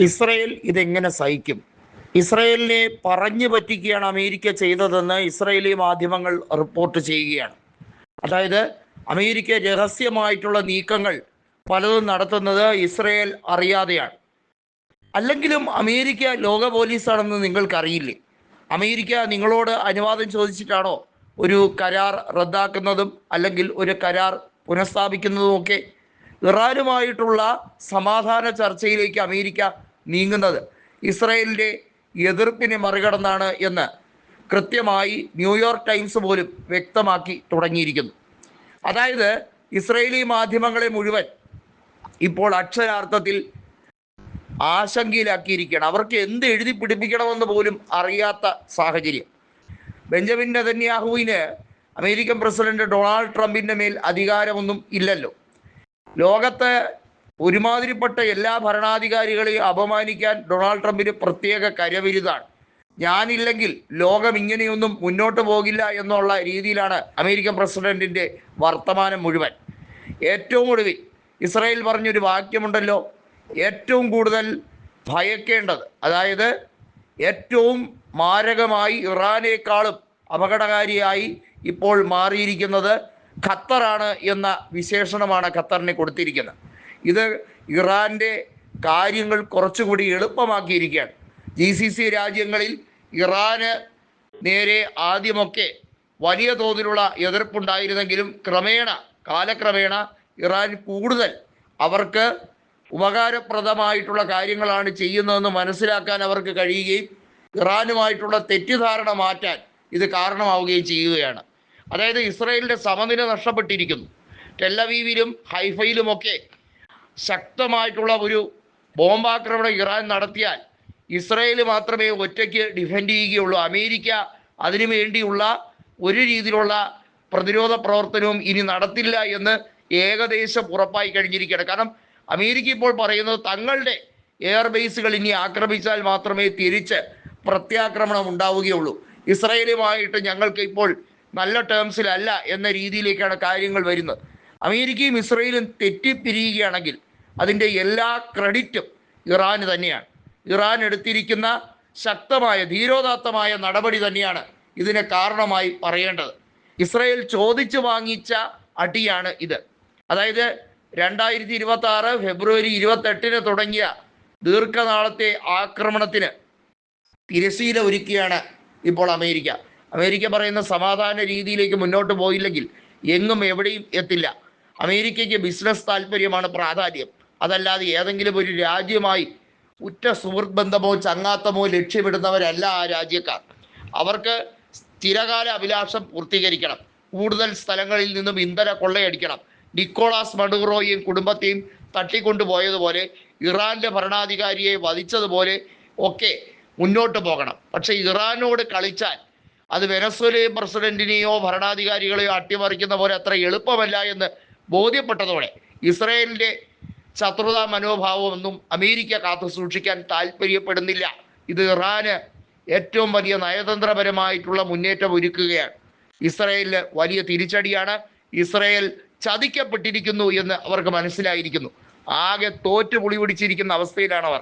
Israel ഇതെങ്ങനെ സഹിക്കും? ഇസ്രയേലിനെ പറഞ്ഞു പറ്റിക്കുകയാണ് അമേരിക്ക ചെയ്തതെന്ന് ഇസ്രയേലി മാധ്യമങ്ങൾ റിപ്പോർട്ട് ചെയ്യുകയാണ്. അതായത് അമേരിക്ക രഹസ്യമായിട്ടുള്ള നീക്കങ്ങൾ പലതും നടത്തുന്നത് ഇസ്രയേൽ അറിയാതെയാണ്. അല്ലെങ്കിലും അമേരിക്ക ലോക പോലീസാണെന്ന് നിങ്ങൾക്കറിയില്ലേ? അമേരിക്ക നിങ്ങളോട് അനുവാദം ചോദിച്ചിട്ടാണോ ഒരു കരാർ റദ്ദാക്കുന്നതും അല്ലെങ്കിൽ ഒരു കരാർ പുനഃസ്ഥാപിക്കുന്നതും ഒക്കെ? ഇറാനുമായിട്ടുള്ള സമാധാന ചർച്ചയിലേക്ക് അമേരിക്ക നീങ്ങുന്നത് ഇസ്രയേലിൻ്റെ എതിർപ്പിനെ മറികടന്നാണ് എന്ന് കൃത്യമായി ന്യൂയോർക്ക് ടൈംസ് പോലും വ്യക്തമാക്കി തുടങ്ങിയിരിക്കുന്നു. അതായത് ഇസ്രയേലി മാധ്യമങ്ങളെ മുഴുവൻ ഇപ്പോൾ അക്ഷരാർത്ഥത്തിൽ ആശങ്കയിലാക്കിയിരിക്കുകയാണ്. അവർക്ക് എന്ത് എഴുതി പിടിപ്പിക്കണമെന്ന് പോലും അറിയാത്ത സാഹചര്യം. ബെഞ്ചമിൻ നെതന്യാഹുവിന് അമേരിക്കൻ പ്രസിഡന്റ് ഡൊണാൾഡ് ട്രംപിൻ്റെ മേൽ അധികാരമൊന്നും ഇല്ലല്ലോ. ലോകത്ത് ഒരുമാതിരിപ്പെട്ട എല്ലാ ഭരണാധികാരികളെയും അപമാനിക്കാൻ ഡൊണാൾഡ് ട്രംപിന് പ്രത്യേക കരവിരുതാണ്. ഞാനില്ലെങ്കിൽ ലോകം ഇങ്ങനെയൊന്നും മുന്നോട്ട് പോകില്ല എന്നുള്ള രീതിയിലാണ് അമേരിക്കൻ പ്രസിഡന്റിൻ്റെ വർത്തമാനം മുഴുവൻ. ഏറ്റവും ഒടുവിൽ ഇസ്രായേൽ പറഞ്ഞൊരു വാക്യമുണ്ടല്ലോ, ഏറ്റവും കൂടുതൽ ഭയക്കേണ്ടത്, അതായത് ഏറ്റവും മാരകമായി ഇറാനേക്കാളും അപകടകാരിയായി ഇപ്പോൾ മാറിയിരിക്കുന്നത് ഖത്തറാണ് എന്ന വിശേഷണമാണ് ഖത്തറിനെ കൊടുത്തിരിക്കുന്നത്. ഇത് ഇറാൻ്റെ കാര്യങ്ങൾ കുറച്ചുകൂടി എളുപ്പമാക്കിയിരിക്കുകയാണ്. GCC രാജ്യങ്ങളിൽ ഇറാന് നേരെ ആദ്യമൊക്കെ വലിയ തോതിലുള്ള എതിർപ്പുണ്ടായിരുന്നെങ്കിലും കാലക്രമേണ ഇറാൻ കൂടുതൽ അവർക്ക് ഉപകാരപ്രദമായിട്ടുള്ള കാര്യങ്ങളാണ് ചെയ്യുന്നതെന്ന് മനസ്സിലാക്കാൻ അവർക്ക് കഴിയുകയും ഇറാനുമായിട്ടുള്ള തെറ്റിദ്ധാരണ മാറ്റാൻ ഇത് കാരണമാവുകയും ചെയ്യുകയാണ്. അതായത് ഇസ്രായേലിൻ്റെ സമനില നഷ്ടപ്പെട്ടിരിക്കുന്നു. ടെല്ലവീവിലും ഹൈഫയിലുമൊക്കെ ശക്തമായിട്ടുള്ള ഒരു ബോംബാക്രമണം ഇറാൻ നടത്തിയാൽ ഇസ്രായേൽ മാത്രമേ ഒറ്റയ്ക്ക് ഡിഫെൻഡ് ചെയ്യുകയുള്ളൂ. അമേരിക്ക അതിനു വേണ്ടിയുള്ള ഒരു രീതിയിലുള്ള പ്രതിരോധ പ്രവർത്തനവും ഇനി നടത്തില്ല എന്ന് ഏകദേശം ഉറപ്പായി കഴിഞ്ഞിരിക്കുകയാണ്. കാരണം അമേരിക്ക ഇപ്പോൾ പറയുന്നത് തങ്ങളുടെ എയർബേസുകൾ ഇനി ആക്രമിച്ചാൽ മാത്രമേ തിരിച്ച് പ്രത്യാക്രമണം ഉണ്ടാവുകയുള്ളൂ. ഇസ്രായേലുമായിട്ട് ഞങ്ങൾക്ക് ഇപ്പോൾ നല്ല ടേംസിലല്ല എന്ന രീതിയിലേക്കാണ് കാര്യങ്ങൾ വരുന്നത്. അമേരിക്കയും ഇസ്രായേലും തെറ്റിപ്പിരിയുകയാണെങ്കിൽ അതിൻ്റെ എല്ലാ ക്രെഡിറ്റും ഇറാന് തന്നെയാണ്. ഇറാൻ എടുത്തിരിക്കുന്ന ശക്തമായ ധീരോദാത്തമായ നടപടി തന്നെയാണ് ഇതിന് കാരണമായി പറയേണ്ടത്. ഇസ്രായേൽ ചോദിച്ചു വാങ്ങിച്ച അടിയാണ് ഇത്. അതായത് 2026 ഫെബ്രുവരി 28 തുടങ്ങിയ ദീർഘനാളത്തെ ആക്രമണത്തിന് തിരശ്ശീല ഒരുക്കിയാണ് ഇപ്പോൾ അമേരിക്ക പറയുന്ന സമാധാന രീതിയിലേക്ക് മുന്നോട്ട് പോയില്ലെങ്കിൽ എങ്ങും എവിടെയും എത്തില്ല. അമേരിക്കയ്ക്ക് ബിസിനസ് താല്പര്യമാണ് പ്രാധാന്യം, അതല്ലാതെ ഏതെങ്കിലും ഒരു രാജ്യമായി ഉറ്റ സുഹൃത്ത് ബന്ധമോ ചങ്ങാത്തമോ ലക്ഷ്യമിടുന്നവരല്ല ആ രാജ്യക്കാർ. അവർക്ക് സ്ഥിരകാല അഭിലാഷം പൂർത്തീകരിക്കണം, കൂടുതൽ സ്ഥലങ്ങളിൽ നിന്നും ഇന്ധന കൊള്ളയടിക്കണം. നിക്കോളാസ് മഡുറോയെയും കുടുംബത്തെയും തട്ടിക്കൊണ്ടുപോയതുപോലെ ഇറാൻ്റെ ഭരണാധികാരിയെ വധിച്ചതുപോലെ ഒക്കെ മുന്നോട്ട് പോകണം. പക്ഷേ ഇറാനോട് കളിച്ചാൽ അത് വെനസ്വേലൻ പ്രസിഡന്റിനെയോ ഭരണാധികാരികളെയോ അട്ടിമറിക്കുന്ന പോലെ അത്ര എളുപ്പമല്ല എന്ന് ബോധ്യപ്പെട്ടതോടെ ഇസ്രായേലിൻ്റെ ശത്രുതാ മനോഭാവമൊന്നും അമേരിക്ക കാത്തു സൂക്ഷിക്കാൻ താല്പര്യപ്പെടുന്നില്ല. ഇത് ഇറാന് ഏറ്റവും വലിയ നയതന്ത്രപരമായിട്ടുള്ള മുന്നേറ്റം ഒരുക്കുകയാണ്. ഇസ്രായേലിന് വലിയ തിരിച്ചടിയാണ്. ഇസ്രായേൽ ചതിക്കപ്പെട്ടിരിക്കുന്നു എന്ന് അവർക്ക് മനസ്സിലായിരിക്കുന്നു. ആകെ തോറ്റു പുളി പിടിച്ചിരിക്കുന്ന അവസ്ഥയിലാണ് അവർ.